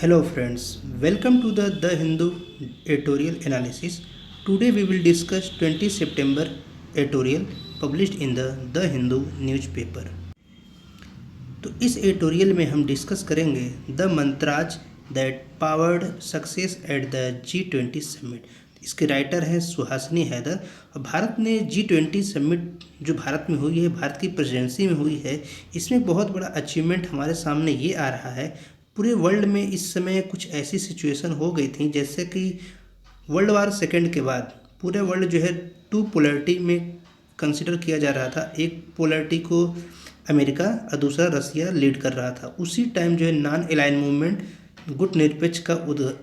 Hello friends, welcome to the Hindu editorial analysis. Today we will discuss 20 September editorial published in the Hindu newspaper. तो इस editorial में हम discuss करेंगे the mantras that powered success at the G20 summit. इसके writer हैं सुहासिनी हैदर। और भारत ने G20 summit जो भारत में हुई है, भारत की प्रेसिडेंसी में हुई है, इसमें बहुत बड़ा अचीवमेंट हमारे सामने ये आ रहा है। पूरे वर्ल्ड में इस समय कुछ ऐसी सिचुएशन हो गई थी जैसे कि वर्ल्ड वार सेकेंड के बाद पूरे वर्ल्ड जो है टू पोलैरिटी में कंसिडर किया जा रहा था। एक पोलैरिटी को अमेरिका और दूसरा रसिया लीड कर रहा था। उसी टाइम जो है नॉन अलाइन मूवमेंट गुट निरपेक्ष का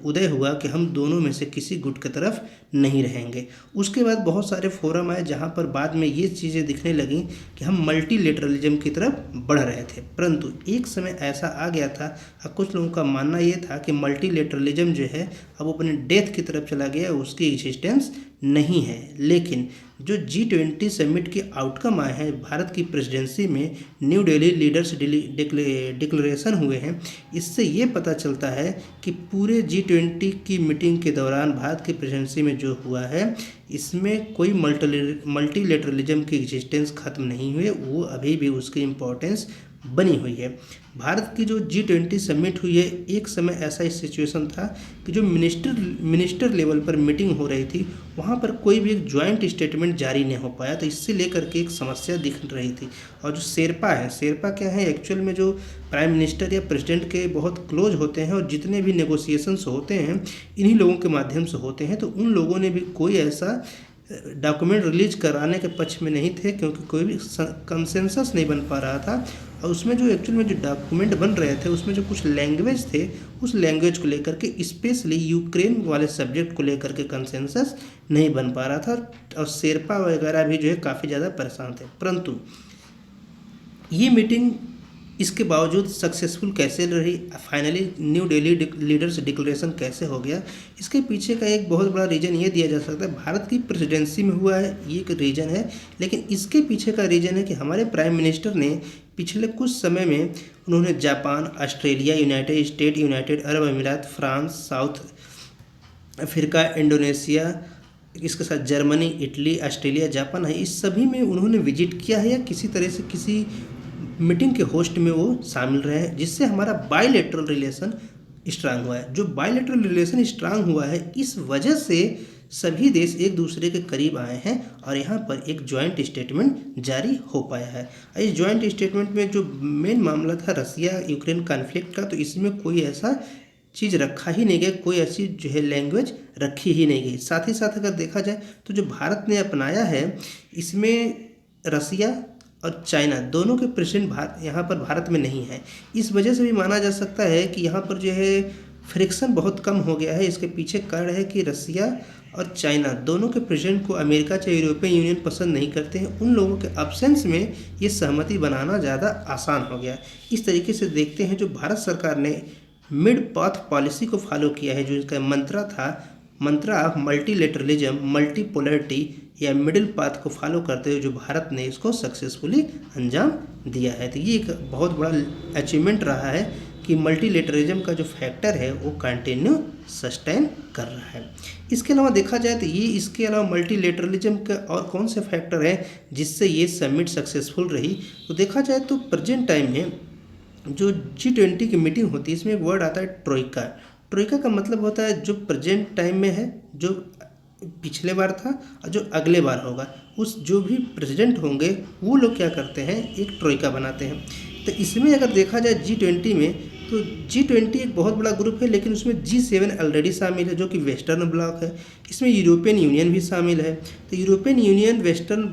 उदय हुआ कि हम दोनों में से किसी गुट की तरफ नहीं रहेंगे। उसके बाद बहुत सारे फोरम आए जहां पर बाद में ये चीज़ें दिखने लगी कि हम मल्टीलेटरलिज्म की तरफ बढ़ रहे थे। परंतु एक समय ऐसा आ गया था और कुछ लोगों का मानना ये था कि मल्टीलेटरलिज्म जो है अब अपने डेथ की तरफ चला गया, उसकी एग्जिस्टेंस नहीं है। लेकिन जो G20 समिट के आउटकम आए हैं भारत की प्रेसिडेंसी में, न्यू दिल्ली लीडर्स डिक्लेरेशन हुए हैं, इससे ये पता चलता है कि पूरे G20 की मीटिंग के दौरान भारत की प्रेसिडेंसी में जो हुआ है इसमें कोई मल्टीलेटरलिज्म की एग्जिस्टेंस खत्म नहीं हुई, वो अभी भी उसकी इम्पोर्टेंस बनी हुई है। भारत की जो G20 समिट हुई है, एक समय ऐसा सिचुएशन था कि जो मिनिस्टर लेवल पर मीटिंग हो रही थी वहाँ पर कोई भी एक जॉइंट स्टेटमेंट जारी नहीं हो पाया। तो इससे लेकर के एक समस्या दिख रही थी। और जो शेरपा क्या है, एक्चुअल में जो प्राइम मिनिस्टर या प्रेसिडेंट के बहुत क्लोज होते हैं और जितने भी नेगोशिएशंस होते हैं इन्हीं लोगों के माध्यम से होते हैं। तो उन लोगों ने भी कोई ऐसा डॉक्यूमेंट रिलीज कराने के पक्ष में नहीं थे, क्योंकि कोई भी कंसेंसस नहीं बन पा रहा था। और उसमें जो एक्चुअल में जो डॉक्यूमेंट बन रहे थे उसमें जो कुछ लैंग्वेज थे, उस लैंग्वेज को लेकर के स्पेशली यूक्रेन वाले सब्जेक्ट को लेकर के कंसेंसस नहीं बन पा रहा था। और शेरपा वगैरह भी जो है काफ़ी ज़्यादा परेशान थे। परंतु ये मीटिंग इसके बावजूद सक्सेसफुल कैसे रही, finally new Delhi leaders declaration कैसे हो गया, इसके पीछे का एक बहुत बड़ा रीज़न ये दिया जा सकता है। भारत की प्रेसिडेंसी में हुआ है, ये एक रीज़न है। लेकिन इसके पीछे का रीज़न है कि हमारे प्राइम मिनिस्टर ने पिछले कुछ समय में उन्होंने Japan, Australia, United state, United Arab अमीरात, फ्रांस, साउथ अफ्रीका, इंडोनेशिया, इसके साथ जर्मनी, इटली, ऑस्ट्रेलिया, जापान है, इस सभी में उन्होंने विजिट किया है या किसी तरह से किसी मीटिंग के होस्ट में वो शामिल रहे हैं, जिससे हमारा बायलैटरल रिलेशन स्ट्रांग हुआ है। जो बायलैटरल रिलेशन स्ट्रांग हुआ है, इस वजह से सभी देश एक दूसरे के करीब आए हैं और यहाँ पर एक जॉइंट स्टेटमेंट जारी हो पाया है। इस जॉइंट स्टेटमेंट में जो मेन मामला था रसिया यूक्रेन कॉन्फ्लिक्ट का, तो इसमें कोई ऐसा चीज़ रखा ही नहीं गया, कोई ऐसी जो है लैंग्वेज रखी ही नहीं गई। साथ ही साथ अगर देखा जाए तो जो भारत ने अपनाया है, इसमें रसिया और चाइना दोनों के प्रेसिडेंट यहाँ पर भारत में नहीं है। इस वजह से भी माना जा सकता है कि यहाँ पर जो है फ्रिक्शन बहुत कम हो गया है। इसके पीछे कारण है कि रसिया और चाइना दोनों के प्रेसिडेंट को अमेरिका चाहे यूरोपियन यूनियन पसंद नहीं करते हैं। उन लोगों के एब्सेंस में ये सहमति बनाना ज़्यादा आसान हो गया। इस तरीके से देखते हैं जो भारत सरकार ने मिड पाथ पॉलिसी को फॉलो किया है, जो इसका मंत्रा था, मंत्रा ऑफ मल्टीलेटरलिज्म, मल्टीपोलैरिटी या मिडिल पाथ को फॉलो करते हुए जो भारत ने इसको सक्सेसफुली अंजाम दिया है। तो ये एक बहुत बड़ा अचीवमेंट रहा है कि मल्टीलेटरलिज्म का जो फैक्टर है वो कंटिन्यू सस्टेन कर रहा है। इसके अलावा देखा जाए तो इसके अलावा मल्टीलेटरलिज्म के और कौन से फैक्टर हैं जिससे ये समिट सक्सेसफुल रही, तो देखा जाए तो प्रेजेंट टाइम में जो G20 की मीटिंग होती है इसमें एक वर्ड आता है ट्रोइका। ट्रोइका का मतलब होता है जो प्रेजेंट टाइम में है, जो पिछले बार था और जो अगले बार होगा, उस जो भी प्रेसिडेंट होंगे वो लोग क्या करते हैं, एक ट्रोइका बनाते हैं। तो इसमें अगर देखा जाए G20 में, तो G20 एक बहुत बड़ा ग्रुप है, लेकिन उसमें G7 ऑलरेडी शामिल है जो कि वेस्टर्न ब्लॉक है। इसमें यूरोपियन यूनियन भी शामिल है। तो यूरोपियन यूनियन, वेस्टर्न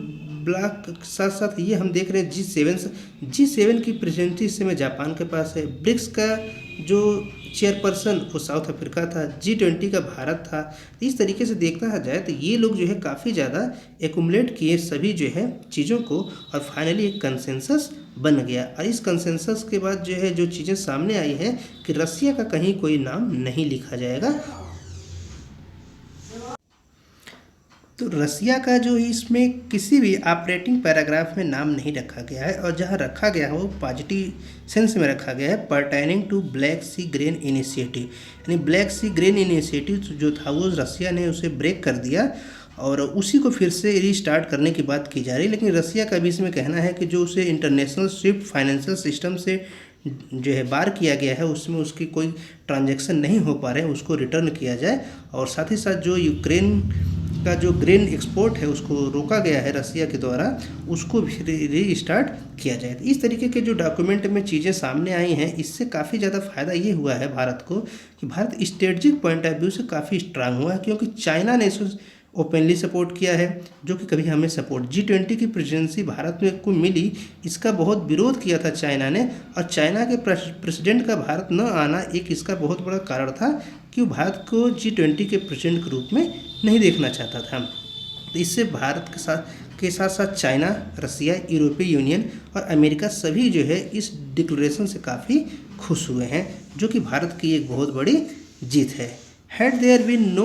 ब्लॉक के साथ साथ ये हम देख रहे हैं G7 की प्रेसिडेंसी इस समय जापान के पास है। ब्रिक्स का जो चेयरपर्सन वो साउथ अफ्रीका था, G20 का भारत था। इस तरीके से देखा जाए तो ये लोग जो है काफ़ी ज़्यादा एकुमुलेट किए सभी जो है चीज़ों को, और फाइनली एक कंसेंसस बन गया। और इस कंसेंसस के बाद जो है जो चीज़ें सामने आई हैं कि रसिया का कहीं कोई नाम नहीं लिखा जाएगा। तो रसिया का जो इसमें किसी भी ऑपरेटिंग पैराग्राफ में नाम नहीं रखा गया है, और जहाँ रखा गया है वो पॉजिटिव सेंस में रखा गया है, pertaining to Black Sea grain initiative. यानी ब्लैक सी ग्रेन इनिशिएटिव जो था वो रसिया ने उसे ब्रेक कर दिया और उसी को फिर से रीस्टार्ट करने की बात की जा रही है। लेकिन रसिया का भी इसमें कहना है कि जो उसे इंटरनेशनल स्विफ्ट फाइनेंशियल सिस्टम से जो है बार किया गया है, उसमें उसकी कोई ट्रांजैक्शन नहीं हो पा रहे हैं, उसको रिटर्न किया जाए। और साथ ही साथ जो यूक्रेन का जो ग्रेन एक्सपोर्ट है उसको रोका गया है रसिया के द्वारा, उसको भी रीस्टार्ट किया जाए। तो इस तरीके के जो डॉक्यूमेंट में चीज़ें सामने आई हैं, इससे काफ़ी ज़्यादा फायदा ये हुआ है भारत को कि Bharat strategic point of view से काफ़ी स्ट्रांग हुआ है, क्योंकि चाइना ने इसको ओपनली सपोर्ट किया है, जो कि कभी हमें सपोर्ट G20 की प्रेसिडेंसी भारत में को मिली, इसका बहुत विरोध किया था चाइना ने। और चाइना के प्रेसिडेंट का भारत न आना एक इसका बहुत बड़ा कारण था कि वो भारत को G20 के प्रेसिडेंट के रूप में नहीं देखना चाहता था। तो इससे भारत के साथ साथ चाइना, रसिया, यूरोपीय यूनियन और अमेरिका सभी जो है इस डिक्लेरेशन से काफ़ी खुश हुए हैं, जो कि भारत की एक बहुत बड़ी जीत है। Had there been no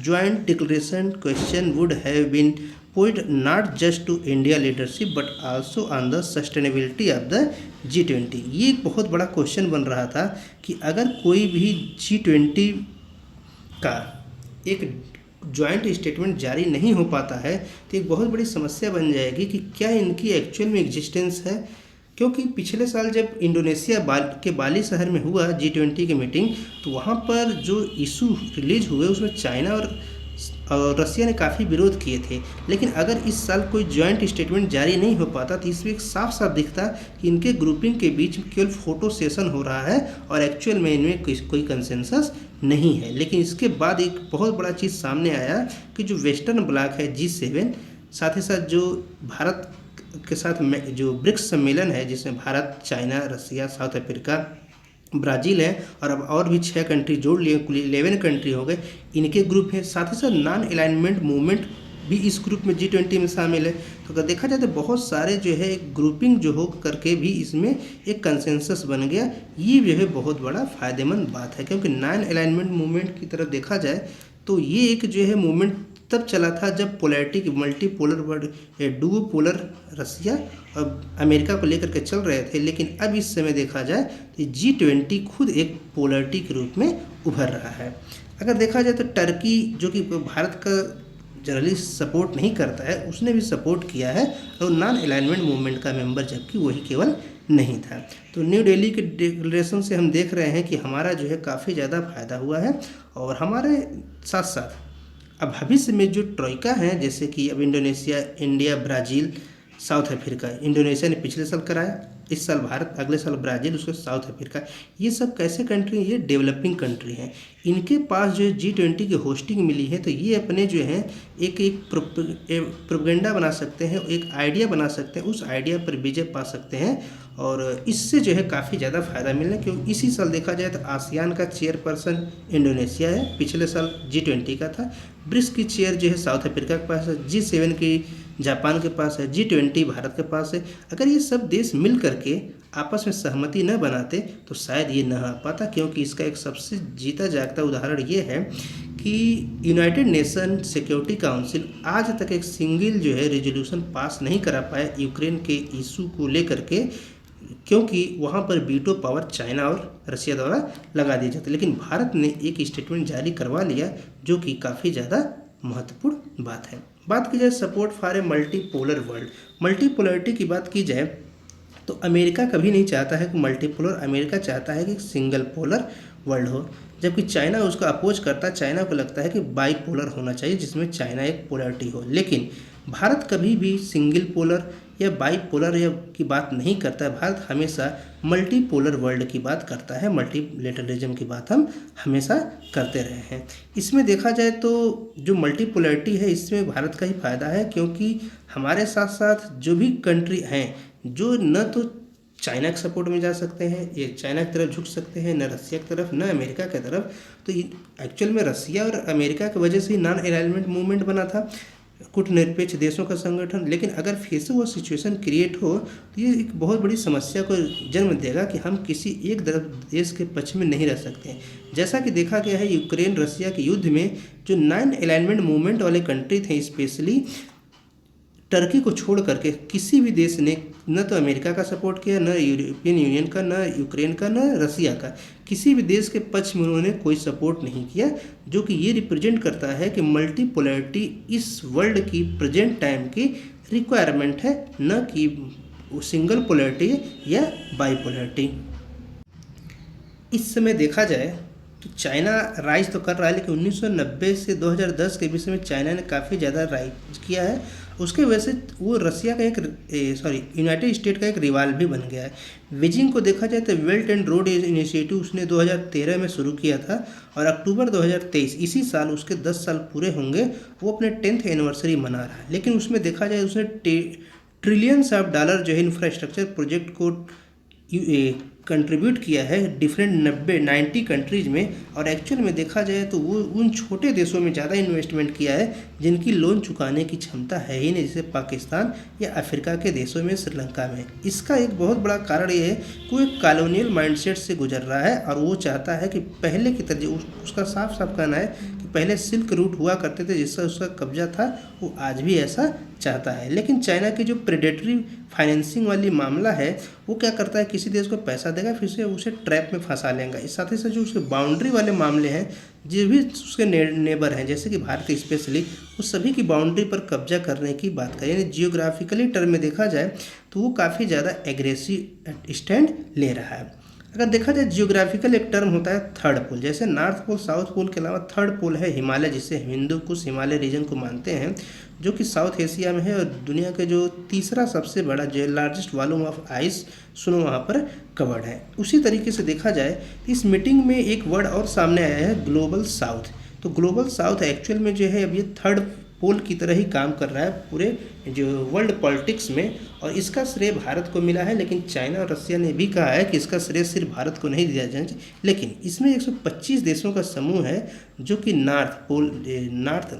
joint declaration, question would have been put not just to India leadership but also on the sustainability of the G20। ये एक बहुत बड़ा क्वेश्चन बन रहा था कि अगर कोई भी G20 का एक जॉइंट स्टेटमेंट जारी नहीं हो पाता है तो एक बहुत बड़ी समस्या बन जाएगी कि क्या इनकी एक्चुअल में एग्जिस्टेंस है। क्योंकि पिछले साल जब इंडोनेशिया के बाली शहर में हुआ G20 की मीटिंग, तो वहाँ पर जो इशू रिलीज हुए उसमें चाइना और रसिया ने काफ़ी विरोध किए थे। लेकिन अगर इस साल कोई जॉइंट स्टेटमेंट जारी नहीं हो पाता तो इसमें साफ साफ दिखता कि इनके ग्रुपिंग के बीच केवल फोटो सेशन हो रहा है और एक्चुअल में इनमें कोई कंसेंसस नहीं है। लेकिन इसके बाद एक बहुत बड़ा चीज़ सामने आया कि जो वेस्टर्न ब्लॉक है G7, साथ ही साथ जो भारत के साथ जो ब्रिक्स सम्मेलन है जिसमें भारत, चाइना, रसिया, साउथ अफ्रीका, ब्राज़ील है और अब और भी 6 कंट्री जोड़ लिए, कुल 11 कंट्री हो गए, इनके ग्रुप है। साथ ही साथ नॉन अलाइनमेंट मूवमेंट भी इस ग्रुप में G20 में शामिल है। तो अगर देखा जाए तो बहुत सारे जो है ग्रुपिंग जो हो करके भी इसमें एक कंसेंसस बन गया। ये जो है बहुत बड़ा फ़ायदेमंद बात है, क्योंकि नॉन अलाइनमेंट मूवमेंट की तरफ देखा जाए तो ये एक जो है मूवमेंट तब चला था जब polarity multipolar world duo polar Russia और अमेरिका को लेकर के चल रहे थे। लेकिन अब इस समय देखा जाए तो G20 खुद एक पोलैरिटी के रूप में उभर रहा है। अगर देखा जाए तो टर्की, जो कि भारत का जनरली सपोर्ट नहीं करता है, उसने भी सपोर्ट किया है और नॉन अलाइनमेंट मूवमेंट का मेंबर, जबकि वही केवल नहीं था। तो न्यू दिल्ली के डिक्लेरेशन से हम देख रहे हैं कि हमारा जो है काफ़ी ज़्यादा फायदा हुआ है। और हमारे साथ साथ अब भविष्य में जो ट्रोइका हैं, जैसे कि अब Indonesia, India, Brazil, south Africa, Indonesia ने पिछले साल कराया, इस साल भारत, अगले साल ब्राज़ील, उसके साउथ अफ्रीका, ये सब कैसे कंट्री हैं? ये डेवलपिंग कंट्री हैं। इनके पास जो G20 की होस्टिंग मिली है, तो ये अपने जो हैं एक प्रोपेगेंडा बना सकते हैं, एक आइडिया बना सकते हैं, उस आइडिया पर विजय पा सकते हैं और इससे जो है काफ़ी ज़्यादा फ़ायदा मिलना है। क्योंकि इसी साल देखा जाए तो आसियान का चेयरपर्सन इंडोनेशिया है, पिछले साल G20 का था। ब्रिक्स की चेयर जो है साउथ अफ्रीका के पास है, G7 की जापान के पास है, G20 भारत के पास है। अगर ये सब देश मिल करके आपस में सहमति न बनाते तो शायद ये न आ पाता, क्योंकि इसका एक सबसे जीता जागता उदाहरण ये है कि यूनाइटेड नेशन सिक्योरिटी काउंसिल आज तक एक सिंगल जो है रेजोल्यूशन पास नहीं करा पाया यूक्रेन के इशू को लेकर के, क्योंकि वहाँ पर वीटो पावर चाइना और रसिया द्वारा लगा दी जाती। लेकिन भारत ने एक स्टेटमेंट जारी करवा लिया, जो कि काफ़ी ज़्यादा महत्वपूर्ण बात है। बात की जाए support for a multipolar world, multipolarity की बात की जाए तो अमेरिका कभी नहीं चाहता है कि मल्टीपोलर, अमेरिका चाहता है कि सिंगल पोलर वर्ल्ड हो, जबकि चाइना उसको अपोज करता है। चाइना को लगता है कि बाईपोलर होना चाहिए, जिसमें चाइना एक पोलरिटी हो। लेकिन भारत कभी भी सिंगल पोलर या बाईपोलर या की बात नहीं करता है। भारत हमेशा मल्टीपोलर वर्ल्ड की बात करता है, मल्टीलेटरलिज्म की बात हम हमेशा करते रहे हैं। इसमें देखा जाए तो जो मल्टीपोलरिटी है, इसमें भारत का ही फायदा है, क्योंकि हमारे साथ साथ जो भी कंट्री हैं जो न तो चाइना के सपोर्ट में जा सकते हैं, ये चाइना की तरफ झुक सकते हैं, न रसिया की तरफ, न अमेरिका की तरफ। तो एक्चुअल में रसिया और अमेरिका की वजह से ही नॉन अलाइनमेंट मूवमेंट बना था। कूटनिरपेक्ष देशों का संगठन। लेकिन अगर फिर से वो सिचुएशन क्रिएट हो तो ये एक बहुत बड़ी समस्या को जन्म देगा कि हम किसी एक देश के पक्ष में नहीं रह सकते। जैसा कि देखा गया है यूक्रेन रसिया के युद्ध में जो 9 अलाइनमेंट मूवमेंट वाले कंट्री थे, स्पेशली टर्की को छोड़ करके किसी भी देश ने न तो अमेरिका का सपोर्ट किया, न यूरोपियन यूनियन का, न यूक्रेन का, न रसिया का। किसी भी देश के पक्ष में उन्होंने कोई सपोर्ट नहीं किया, जो कि ये रिप्रेजेंट करता है कि मल्टीपोलैरिटी इस वर्ल्ड की प्रेजेंट टाइम की रिक्वायरमेंट है, न कि सिंगल पोलैरिटी या बाईपोलैरिटी। इस समय देखा जाए तो चाइना राइज तो कर रहा है, लेकिन 1990 से 2010 के बीच में चाइना ने काफ़ी ज़्यादा राइज किया है। उसके वजह से वो रसिया का यूनाइटेड स्टेट का एक रिवाल भी बन गया है। बीजिंग को देखा जाए तो बेल्ट एंड रोड इनिशिएटिव उसने 2013 में शुरू किया था और अक्टूबर 2023 इसी साल उसके 10 साल पूरे होंगे, वो अपने 10th एनिवर्सरी मना रहा है। लेकिन उसमें देखा जाए उसने ट्रिलियंस ऑफ डॉलर जो है इंफ्रास्ट्रक्चर प्रोजेक्ट को कंट्रीब्यूट किया है डिफरेंट 90 कंट्रीज़ में। और एक्चुअल में देखा जाए तो वो उन छोटे देशों में ज़्यादा इन्वेस्टमेंट किया है जिनकी लोन चुकाने की क्षमता है ही नहीं, जैसे पाकिस्तान या अफ्रीका के देशों में, श्रीलंका में। इसका एक बहुत बड़ा कारण ये है कि वो एक कॉलोनियल माइंडसेट से गुजर रहा है और वो चाहता है कि पहले की तरह, उसका साफ साफ कहना है कि पहले सिल्क रूट हुआ करते थे जिसका उसका कब्जा था, वो आज भी ऐसा चाहता है। लेकिन चाइना की जो प्रेडेटरी फाइनेंसिंग वाली मामला है वो क्या करता है, किसी देश को पैसा देगा फिर से उसे ट्रैप में फंसा लेगा। इस साथ ही साथ जो उसके बाउंड्री वाले मामले हैं, जो भी उसके नेबर हैं जैसे कि भारत स्पेशली, उस सभी की बाउंड्री पर कब्जा करने की बात करें, यानी जियोग्राफिकली टर्म में देखा जाए तो वो काफ़ी ज़्यादा एग्रेसिव स्टैंड ले रहा है। अगर देखा जाए जियोग्राफिकल एक टर्म होता है थर्ड पोल, जैसे नॉर्थ पोल साउथ पोल के अलावा थर्ड पोल है हिमालय, जिसे हिंदू कुश हिमालय रीजन को मानते हैं, जो कि साउथ एशिया में है और दुनिया के जो तीसरा सबसे बड़ा जो largest volume of ice snow वहाँ पर कवर्ड है। उसी तरीके से देखा जाए इस मीटिंग में एक वर्ड और सामने आया है, ग्लोबल साउथ। तो ग्लोबल साउथ एक्चुअल में जो है अब ये थर्ड पोल की तरह ही काम कर रहा है पूरे जो वर्ल्ड पॉलिटिक्स में, और इसका श्रेय भारत को मिला है। लेकिन चाइना और रसिया ने भी कहा है कि इसका श्रेय सिर्फ भारत को नहीं दिया जाना चाहिए। लेकिन इसमें 125 देशों का समूह है जो कि नॉर्थ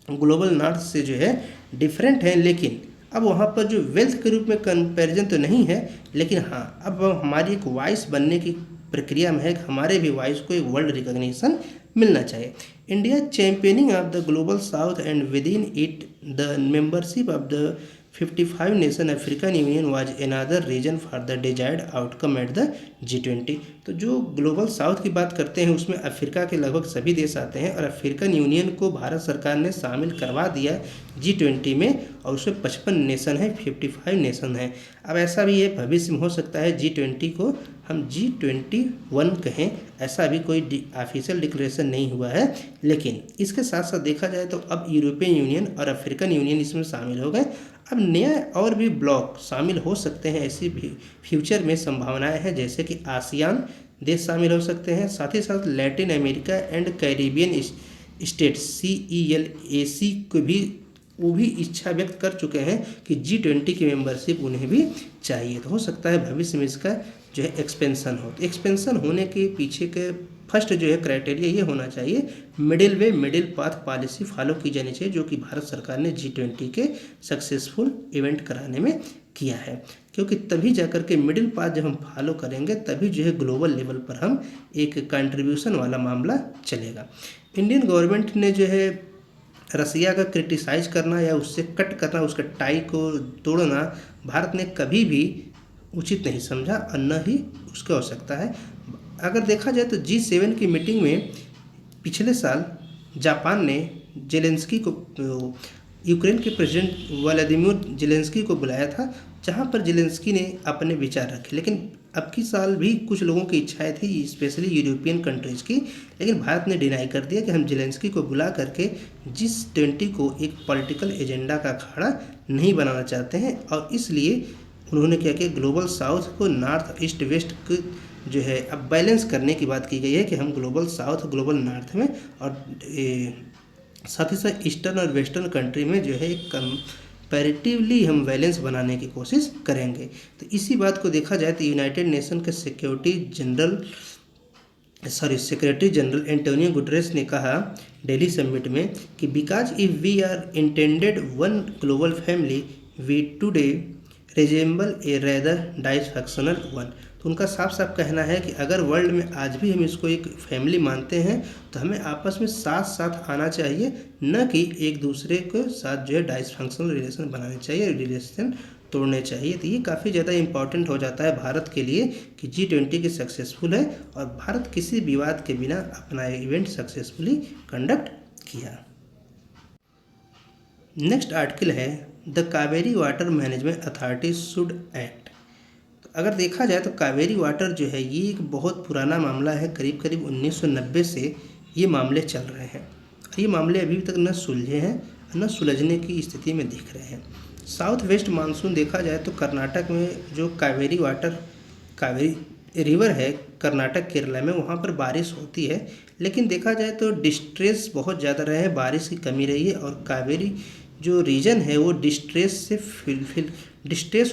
ग्लोबल नॉर्थ से जो है डिफरेंट है। लेकिन अब वहाँ पर जो वेल्थ के रूप में कंपैरिजन तो नहीं है, लेकिन हाँ अब हमारी एक वॉइस बनने की प्रक्रिया में है कि हमारे भी वॉइस को एक वर्ल्ड रिकॉग्निशन मिलना चाहिए। India championing of the global south and within it the membership of the 55 nation African union was another reason for the desired outcome at the G20। तो जो ग्लोबल साउथ की बात करते हैं उसमें Africa के लगभग सभी देश आते हैं और अफ्रीकन यूनियन को भारत सरकार ने शामिल करवा दिया G20 में, और उसमें 55 नेशन है, 55 नेशन है। अब ऐसा भी है भविष्य में हो सकता है G20 को हम G21 कहें, ऐसा भी कोई ऑफिशियल डिक्लेरेशन नहीं हुआ है। लेकिन इसके साथ साथ देखा जाए तो अब यूरोपियन यूनियन और अफ्रीकन यूनियन इसमें शामिल हो गए। अब नया और भी ब्लॉक शामिल हो सकते हैं, ऐसी भी फ्यूचर में संभावनाएं हैं, जैसे कि आसियान देश शामिल हो सकते हैं, साथ ही साथ Latin America and Caribbean state CELAC को भी वो भी इच्छा व्यक्त कर चुके हैं कि G20 की मेंबरशिप उन्हें भी चाहिए। तो हो सकता है भविष्य में इसका जो है एक्सपेंशन हो। तो एक्सपेंशन होने के पीछे के फर्स्ट जो है क्राइटेरिया ये होना चाहिए, मिडिल पाथ पॉलिसी फॉलो की जानी चाहिए, जो कि भारत सरकार ने G20 के सक्सेसफुल इवेंट कराने में किया है। क्योंकि तभी जाकर के मिडिल पाथ जब हम फॉलो करेंगे तभी जो है ग्लोबल लेवल पर हम एक कंट्रीब्यूशन वाला मामला चलेगा। इंडियन गवर्नमेंट ने जो है रसिया का क्रिटिसाइज करना या उससे कट करना, उसके टाई को तोड़ना भारत ने कभी भी उचित नहीं समझा और न ही उसकी आवश्यकता है। अगर देखा जाए तो G7 की मीटिंग में पिछले साल जापान ने जेलेंस्की को, यूक्रेन के प्रेसिडेंट व्लादिमीर जेलेंस्की को बुलाया था, जहां पर जेलेंस्की ने अपने विचार रखे। लेकिन अब की साल भी कुछ लोगों की इच्छाएं थी, स्पेशली यूरोपियन कंट्रीज़ की, लेकिन भारत ने डिनाई कर दिया कि हम जेलेंस्की को बुला करके G20 को एक पॉलिटिकल एजेंडा का अखाड़ा नहीं बनाना चाहते हैं। और इसलिए उन्होंने क्या किया, ग्लोबल साउथ को नॉर्थ ईस्ट वेस्ट को जो है अब बैलेंस करने की बात की गई है कि हम ग्लोबल साउथ ग्लोबल नॉर्थ में और साथ ही साथ ईस्टर्न और वेस्टर्न कंट्री में जो है एक कंपैरेटिवली हम बैलेंस बनाने की कोशिश करेंगे। तो इसी बात को देखा जाए तो यूनाइटेड नेशन के security general secretary general Antonio Guterres ने कहा दिल्ली समिट में कि because if we are intended one global family we today resemble a rather dysfunctional one. तो उनका साफ साफ कहना है कि अगर वर्ल्ड में आज भी हम इसको एक फैमिली मानते हैं तो हमें आपस में साथ साथ आना चाहिए, न कि एक दूसरे के साथ जो है डाइसफंक्शनल रिलेशन बनाने चाहिए, रिलेशन तोड़ने चाहिए। तो ये काफ़ी ज़्यादा इम्पॉर्टेंट हो जाता है भारत के लिए कि G20 की सक्सेसफुल है और भारत किसी विवाद के बिना अपना इवेंट सक्सेसफुली कंडक्ट किया। नेक्स्ट आर्टिकल है the Kaveri water management authority should act. तो अगर देखा जाए तो कावेरी वाटर जो है ये एक बहुत पुराना मामला है, करीब करीब 1990 से ये मामले चल रहे हैं। ये मामले अभी तक न सुलझे हैं, न सुलझने की स्थिति में दिख रहे हैं। साउथ वेस्ट मानसून देखा जाए तो कर्नाटक में जो कावेरी रिवर है कर्नाटक केरला में, वहाँ पर बारिश होती है, लेकिन देखा जाए तो डिस्ट्रेस बहुत ज़्यादा रहे हैं, बारिश की कमी रही है और कावेरी जो रीजन है वो डिस्ट्रेस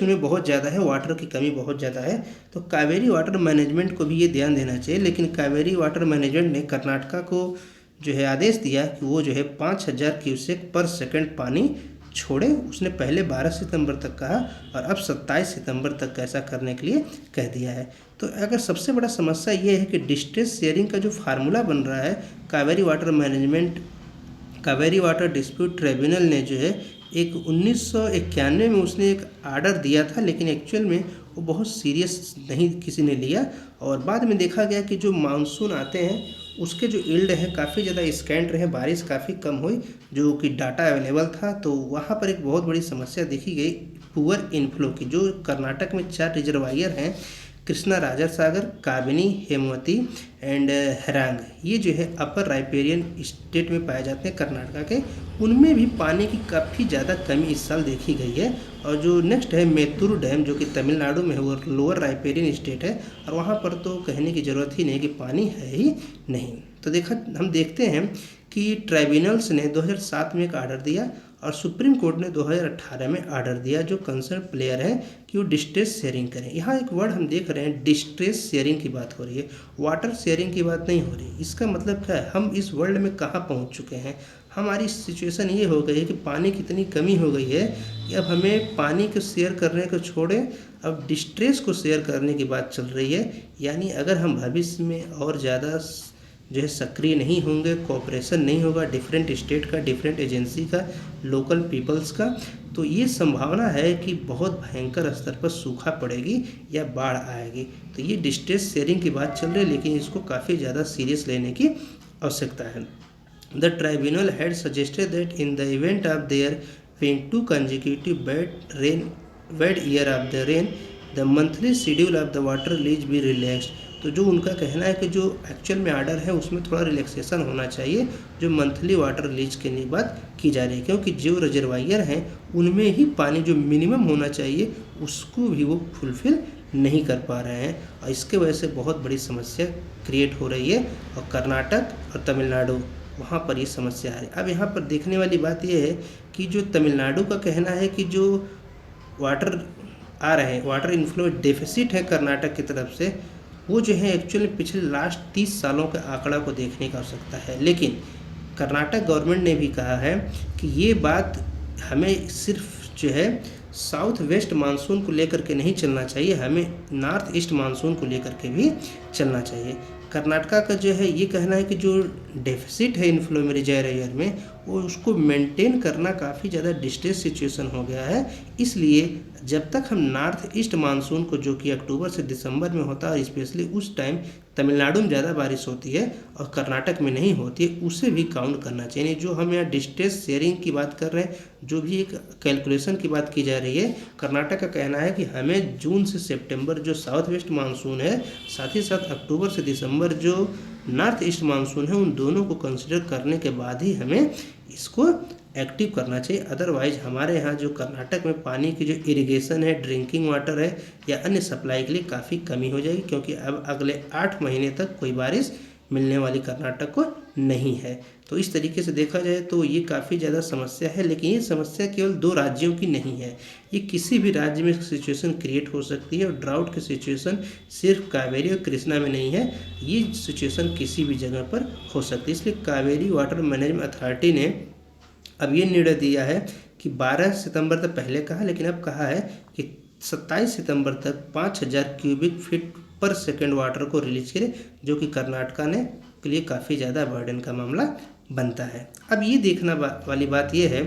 उनमें बहुत ज़्यादा है, वाटर की कमी बहुत ज़्यादा है। तो कावेरी वाटर मैनेजमेंट को भी ये ध्यान देना चाहिए, लेकिन कावेरी वाटर मैनेजमेंट ने कर्नाटका को जो है आदेश दिया कि वो जो है 5000 क्यूसेक पर सेकंड पानी छोड़े। उसने पहले 12 सितंबर तक कहा और अब 27 सितंबर तक ऐसा करने के लिए कह दिया है। तो अगर सबसे बड़ा समस्या ये है कि डिस्ट्रेस शेयरिंग का जो फार्मूला बन रहा है कावेरी वाटर डिस्प्यूट ट्रिब्यूनल ने जो है एक 1991 में उसने एक आर्डर दिया था, लेकिन एक्चुअल में वो बहुत सीरियस नहीं किसी ने लिया और बाद में देखा गया कि जो मानसून आते हैं उसके जो यील्ड है काफ़ी ज़्यादा स्कैंट रहे, बारिश काफ़ी कम हुई जो कि डाटा अवेलेबल था। तो वहाँ पर एक बहुत बड़ी समस्या देखी गई पुअर इनफ्लो की। जो कर्नाटक में 4 रिजर्वायर हैं, कृष्णा राजा सागर, काबिनी, हेमवती एंड हैरांग, ये जो है अपर राइपेरियन स्टेट में पाए जाते हैं कर्नाटक के, उनमें भी पानी की काफ़ी ज़्यादा कमी इस साल देखी गई है। और जो नेक्स्ट है मेत्तूर डैम जो कि तमिलनाडु में है, वो लोअर राइपेरियन स्टेट है और वहाँ पर तो कहने की ज़रूरत ही नहीं कि पानी है ही नहीं। तो हम देखते हैं कि ट्राइब्यूनल्स ने 2007 में एक आर्डर दिया और सुप्रीम कोर्ट ने 2018 में आर्डर दिया जो कंसर्न प्लेयर है कि वो डिस्ट्रेस शेयरिंग करें। यहाँ एक वर्ड हम देख रहे हैं, डिस्ट्रेस शेयरिंग की बात हो रही है, वाटर शेयरिंग की बात नहीं हो रही। इसका मतलब क्या है, हम इस वर्ल्ड में कहाँ पहुँच चुके हैं। हमारी सिचुएशन ये हो गई है कि पानी की इतनी कमी हो गई है कि अब हमें पानी को शेयर करने को छोड़े अब डिस्ट्रेस को शेयर करने की बात चल रही है। यानी अगर हम भविष्य में और ज़्यादा जो है सक्रिय नहीं होंगे, कोऑपरेशन नहीं होगा डिफरेंट स्टेट का, डिफरेंट एजेंसी का, लोकल पीपल्स का, तो ये संभावना है कि बहुत भयंकर स्तर पर सूखा पड़ेगी या बाढ़ आएगी। तो ये डिस्ट्रेस शेयरिंग की बात चल रही है, लेकिन इसको काफ़ी ज़्यादा सीरियस लेने की आवश्यकता है। The tribunal had suggested that in the event of their being 2 consecutive bad year of the rain, the monthly schedule of the water lease be relaxed। तो जो उनका कहना है कि जो एक्चुअल में आर्डर है उसमें थोड़ा रिलैक्सेशन होना चाहिए, जो मंथली वाटर लीज के लिए बात की जा रही है, क्योंकि जो रिजर्वायर हैं उनमें ही पानी जो मिनिमम होना चाहिए उसको भी वो फुलफिल नहीं कर पा रहे हैं और इसके वजह से बहुत बड़ी समस्या क्रिएट हो रही है। और कर्नाटक और तमिलनाडु वहाँ पर ये समस्या है। अब यहाँ पर देखने वाली बात ये है कि जो तमिलनाडु का कहना है कि जो वाटर आ रहे हैं, वाटर इन्फ्लो डेफिसिट है कर्नाटक की तरफ से, वो जो है एक्चुअली पिछले लास्ट 30 सालों के आंकड़ा को देखने की आवश्यकता है। लेकिन कर्नाटक गवर्नमेंट ने भी कहा है कि ये बात हमें सिर्फ जो है साउथ वेस्ट मानसून को लेकर के नहीं चलना चाहिए, हमें नॉर्थ ईस्ट मानसून को लेकर के भी चलना चाहिए। कर्नाटका का जो है ये कहना है कि जो डेफिसिट है इन्फ्लो में रिजर्वायर में, वो उसको मेंटेन करना काफ़ी ज़्यादा डिस्ट्रेस सिचुएशन हो गया है। इसलिए जब तक हम नॉर्थ ईस्ट मानसून को, जो कि अक्टूबर से दिसंबर में होता है, स्पेशली उस टाइम तमिलनाडु में ज़्यादा बारिश होती है और कर्नाटक में नहीं होती है, उसे भी काउंट करना चाहिए। जो हम यहाँ डिस्ट्रेस शेयरिंग की बात कर रहे हैं, जो भी एक कैलकुलेशन की बात की जा रही है, कर्नाटक का कहना है कि हमें जून से सितंबर जो साउथ वेस्ट मानसून है, साथ ही साथ अक्टूबर से दिसंबर जो नॉर्थ ईस्ट मानसून है, उन दोनों को कंसिडर करने के बाद ही हमें इसको एक्टिव करना चाहिए। अदरवाइज हमारे यहाँ जो कर्नाटक में पानी की जो इरिगेशन है, ड्रिंकिंग वाटर है या अन्य सप्लाई के लिए काफ़ी कमी हो जाएगी, क्योंकि अब अगले 8 महीने तक कोई बारिश मिलने वाली कर्नाटक को नहीं है। तो इस तरीके से देखा जाए तो ये काफ़ी ज़्यादा समस्या है, लेकिन ये समस्या केवल 2 राज्यों की नहीं है, ये किसी भी राज्य में सिचुएशन क्रिएट हो सकती है। और ड्राउट की सिचुएशन सिर्फ कावेरी और कृष्णा में नहीं है, ये सिचुएशन किसी भी जगह पर हो सकती है। इसलिए कावेरी वाटर मैनेजमेंट अथॉरिटी ने अब ये निर्णय दिया है कि 12 सितंबर तक, पहले कहा लेकिन अब कहा है कि 27 सितंबर तक 5000 क्यूबिक फीट पर सेकेंड वाटर को रिलीज करे, जो कि कर्नाटका ने के लिए काफ़ी ज़्यादा बर्डन का मामला बनता है। अब ये देखना वाली बात यह है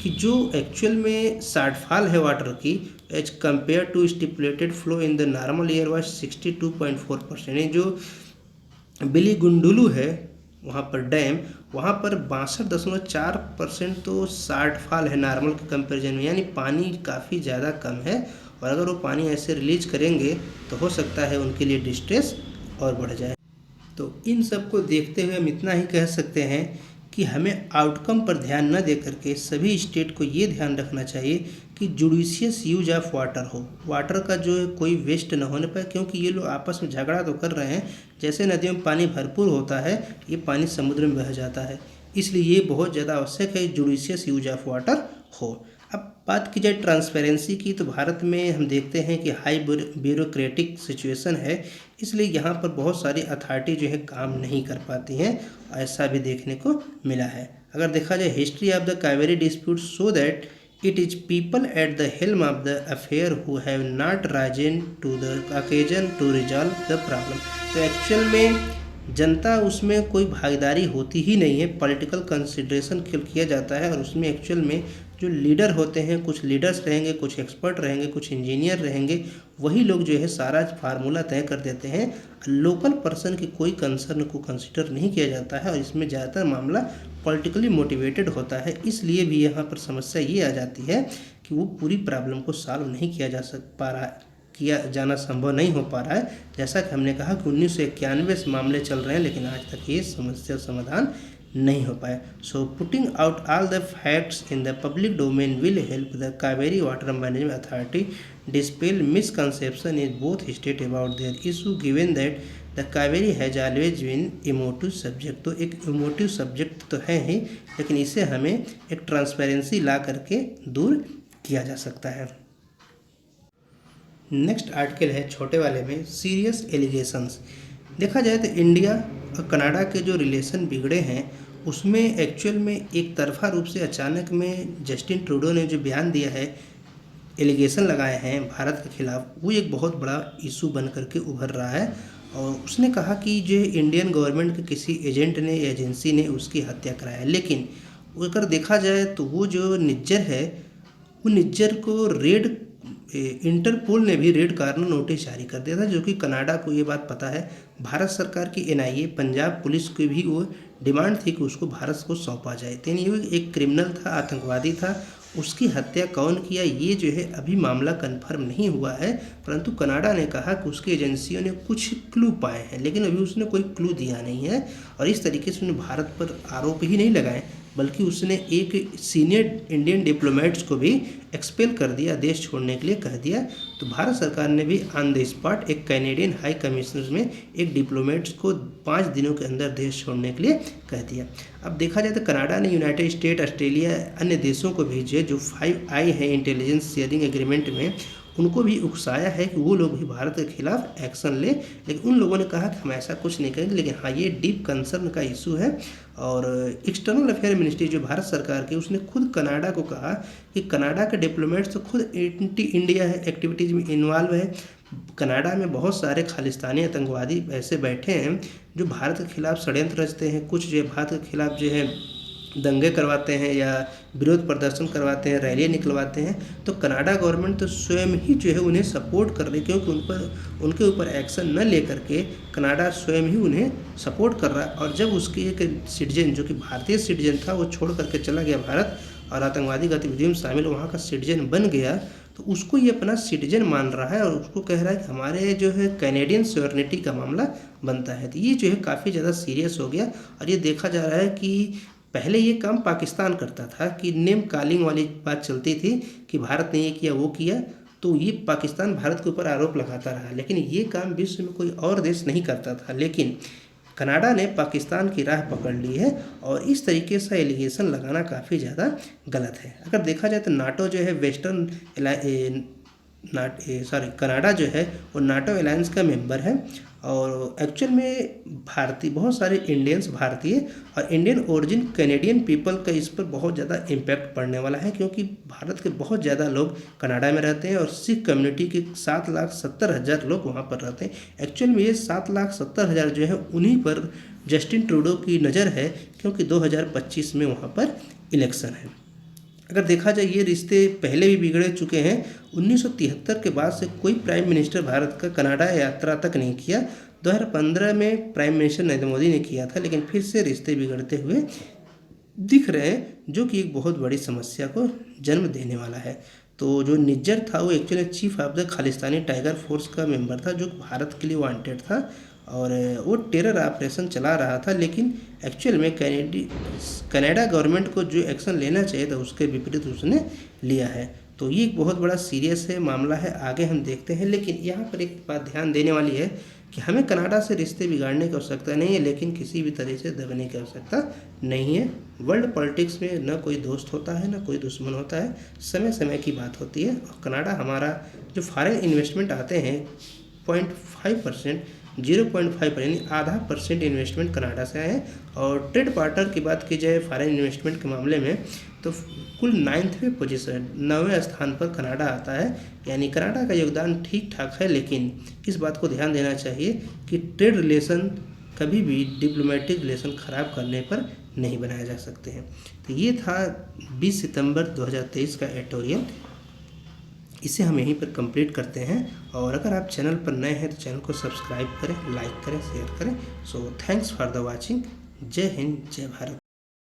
कि जो एक्चुअल में शॉर्टफॉल है वाटर की as compared to stipulated flow in the normal year was 62.4%। जो बिलीगुंडुलु है वहाँ पर डैम, वहाँ पर 62.4% तो शॉर्टफॉल है नॉर्मल के कंपेरिजन में, यानी पानी काफ़ी ज़्यादा कम है। और अगर वो पानी ऐसे रिलीज करेंगे तो हो सकता है उनके लिए डिस्ट्रेस और बढ़ जाए। तो इन सब को देखते हुए हम इतना ही कह सकते हैं कि हमें आउटकम पर ध्यान न दे करके सभी स्टेट को ये ध्यान रखना चाहिए कि जुडिशियस यूज ऑफ वाटर हो, वाटर का जो है कोई वेस्ट न होने पाए, क्योंकि ये लोग आपस में झगड़ा तो कर रहे हैं। जैसे नदियों में पानी भरपूर होता है, ये पानी समुद्र में बह जाता है, इसलिए ये बहुत ज़्यादा आवश्यक है जुडिशियस यूज ऑफ वाटर हो। अब बात की जाए ट्रांसपेरेंसी की, तो भारत में हम देखते हैं कि हाई ब्यूरोक्रेटिक सिचुएशन है, इसलिए यहाँ पर बहुत सारी अथॉरिटी जो है काम नहीं कर पाती हैं, ऐसा भी देखने को मिला है। अगर देखा जाए history of the Kaveri dispute so that it is people at the helm of the affair who have not risen to the occasion to resolve the problem. तो एक्चुअल में जनता उसमें कोई भागीदारी होती ही नहीं है, पॉलिटिकल कंसिडरेशन किया जाता है, और उसमें एक्चुअल में जो लीडर होते हैं, कुछ लीडर्स रहेंगे, कुछ एक्सपर्ट रहेंगे, कुछ इंजीनियर रहेंगे, वही लोग जो है सारा फार्मूला तय कर देते हैं। लोकल पर्सन की कोई कंसर्न को कंसिडर नहीं किया जाता है, और इसमें ज़्यादातर मामला पॉलिटिकली मोटिवेटेड होता है। इसलिए भी यहाँ पर समस्या ये आ जाती है कि वो पूरी प्रॉब्लम को सॉल्व नहीं किया जाना संभव नहीं हो पा रहा है। जैसा कि हमने कहा कि 1991 से मामले चल रहे हैं, लेकिन आज तक ये समस्या समाधान नहीं हो पाए। So putting out all the facts in the public domain will help the Kaveri water management authority dispel misconception in both state about their issue, given that the Kaveri has always been emotive subject. तो एक emotive subject तो है ही, लेकिन इसे हमें एक transparency ला करके दूर किया जा सकता है। नेक्स्ट आर्टिकल है छोटे वाले में सीरियस एलिगेशंस। देखा जाए तो इंडिया और कनाडा के जो रिलेशन बिगड़े हैं, उसमें एक्चुअल में एक तरफा रूप से अचानक में जस्टिन ट्रूडो ने जो बयान दिया है, एलिगेशन लगाए हैं भारत के खिलाफ, वो एक बहुत बड़ा इशू बन करके उभर रहा है। और उसने कहा कि जो इंडियन गवर्नमेंट के किसी एजेंट ने या एजेंसी ने उसकी हत्या कराया है, लेकिन अगर देखा जाए तो वो जो निज्जर है, वो निज्जर को इंटरपोल ने भी रेड कॉर्नर नोटिस जारी कर दिया था, जो कि कनाडा को ये बात पता है। भारत सरकार की एनआईए, पंजाब पुलिस की भी वो डिमांड थी कि उसको भारत को सौंपा जाए। तो ये एक क्रिमिनल था, आतंकवादी था, उसकी हत्या कौन किया ये जो है अभी मामला कंफर्म नहीं हुआ है, परंतु कनाडा ने कहा कि उसकी एजेंसियों ने कुछ क्लू पाए हैं, लेकिन अभी उसने कोई क्लू दिया नहीं है। और इस तरीके से उसने भारत पर आरोप ही नहीं लगाए, बल्कि उसने एक सीनियर इंडियन डिप्लोमेट्स को भी एक्सपेल कर दिया, देश छोड़ने के लिए कह दिया। तो भारत सरकार ने भी ऑन द स्पॉट एक कैनेडियन हाई कमिश्नर में एक डिप्लोमेट्स को 5 दिनों के अंदर देश छोड़ने के लिए कह दिया। अब देखा जाए तो कनाडा ने यूनाइटेड स्टेट, ऑस्ट्रेलिया, अन्य देशों को भेजे जो 5 आई है इंटेलिजेंस शेयरिंग एग्रीमेंट में, उनको भी उकसाया है कि वो लोग भी भारत के खिलाफ एक्शन ले, लेकिन उन लोगों ने कहा कि हम ऐसा कुछ नहीं करेंगे। लेकिन हाँ, ये डीप कंसर्न का इशू है। और एक्सटर्नल अफेयर मिनिस्ट्री जो भारत सरकार की, उसने खुद कनाडा को कहा कि कनाडा के डिप्लोमेट्स तो खुद एंटी इंडिया है, एक्टिविटीज़ में इन्वॉल्व है। कनाडा में बहुत सारे खालिस्तानी आतंकवादी ऐसे बैठे हैं जो भारत के खिलाफ षड्यंत्र रचते हैं, कुछ जो भारत के खिलाफ जो है दंगे करवाते हैं या विरोध प्रदर्शन करवाते हैं, रैलियाँ निकलवाते हैं। तो कनाडा गवर्नमेंट तो स्वयं ही जो है उन्हें सपोर्ट कर रही, क्योंकि उनके ऊपर एक्शन न ले करके कनाडा स्वयं ही उन्हें सपोर्ट कर रहा है। और जब उसकी एक सिटीजन जो कि भारतीय सिटीजन था, वो छोड़ करके चला गया भारत और आतंकवादी गतिविधियों में शामिल वहाँ का सिटीजन बन गया, तो उसको ये अपना सिटीजन मान रहा है और उसको कह रहा है कि हमारे जो है कैनेडियन सॉवरेनिटी का मामला बनता है। तो ये जो है काफ़ी ज़्यादा सीरियस हो गया। और ये देखा जा रहा है कि पहले ये काम पाकिस्तान करता था कि नेम कॉलिंग वाली बात चलती थी कि भारत ने ये किया वो किया, तो ये पाकिस्तान भारत के ऊपर आरोप लगाता रहा, लेकिन ये काम विश्व में कोई और देश नहीं करता था। लेकिन कनाडा ने पाकिस्तान की राह पकड़ ली है और इस तरीके से एलिगेशन लगाना काफ़ी ज़्यादा गलत है। अगर देखा जाए तो नाटो जो है वेस्टर्न कनाडा जो है वो नाटो अलायंस का मेंबर है और एक्चुअल में भारतीय बहुत सारे इंडियंस भारतीय और इंडियन ओरिजिन कैनेडियन पीपल का इस पर बहुत ज़्यादा इम्पैक्ट पड़ने वाला है, क्योंकि भारत के बहुत ज़्यादा लोग कनाडा में रहते हैं और सिख कम्युनिटी के 7,70,000 लोग वहाँ पर रहते हैं। एक्चुअल में ये 7,70,000 जो है उन्हीं पर जस्टिन ट्रूडो की नज़र है, क्योंकि 2025 में वहाँ पर इलेक्शन है। अगर देखा जाए ये रिश्ते पहले भी बिगड़ चुके हैं। 1973 के बाद से कोई प्राइम मिनिस्टर भारत का कनाडा यात्रा तक नहीं किया। 2015 में प्राइम मिनिस्टर नरेंद्र मोदी ने किया था, लेकिन फिर से रिश्ते बिगड़ते हुए दिख रहे हैं, जो कि एक बहुत बड़ी समस्या को जन्म देने वाला है। तो जो निज्जर था वो actually chief of the Khalistani tiger force का मेंबर था, जो भारत के लिए वांटेड था और वो टेरर ऑपरेशन चला रहा था। लेकिन एक्चुअल में कनाडा गवर्नमेंट को जो एक्शन लेना चाहिए था उसके विपरीत उसने लिया है। तो ये एक बहुत बड़ा सीरियस है मामला है, आगे हम देखते हैं। लेकिन यहाँ पर एक बात ध्यान देने वाली है कि हमें कनाडा से रिश्ते बिगाड़ने की आवश्यकता नहीं है, लेकिन किसी भी तरह से दबने की आवश्यकता नहीं है। वर्ल्ड पॉलिटिक्स में न कोई दोस्त होता है न कोई दुश्मन होता है, समय समय की बात होती है। और कनाडा हमारा जो फॉरेन इन्वेस्टमेंट आते हैं 0.5% यानी आधा % इन्वेस्टमेंट कनाडा से आए हैं। और ट्रेड पार्टनर की बात की जाए फॉरेन इन्वेस्टमेंट के मामले में तो कुल 9वें पोजीशन 9वें स्थान पर कनाडा आता है। यानी कनाडा का योगदान ठीक ठाक है, लेकिन इस बात को ध्यान देना चाहिए कि ट्रेड रिलेशन कभी भी डिप्लोमेटिक रिलेशन ख़राब करने पर नहीं बनाए जा सकते हैं। तो ये था 20 सितंबर 2023 का एडिटोरियल। इसे हम यहीं पर कंप्लीट करते हैं। और अगर आप चैनल पर नए हैं तो चैनल को सब्सक्राइब करें, लाइक करें, शेयर करें। So thanks for the watching. जय हिंद, जय भारत।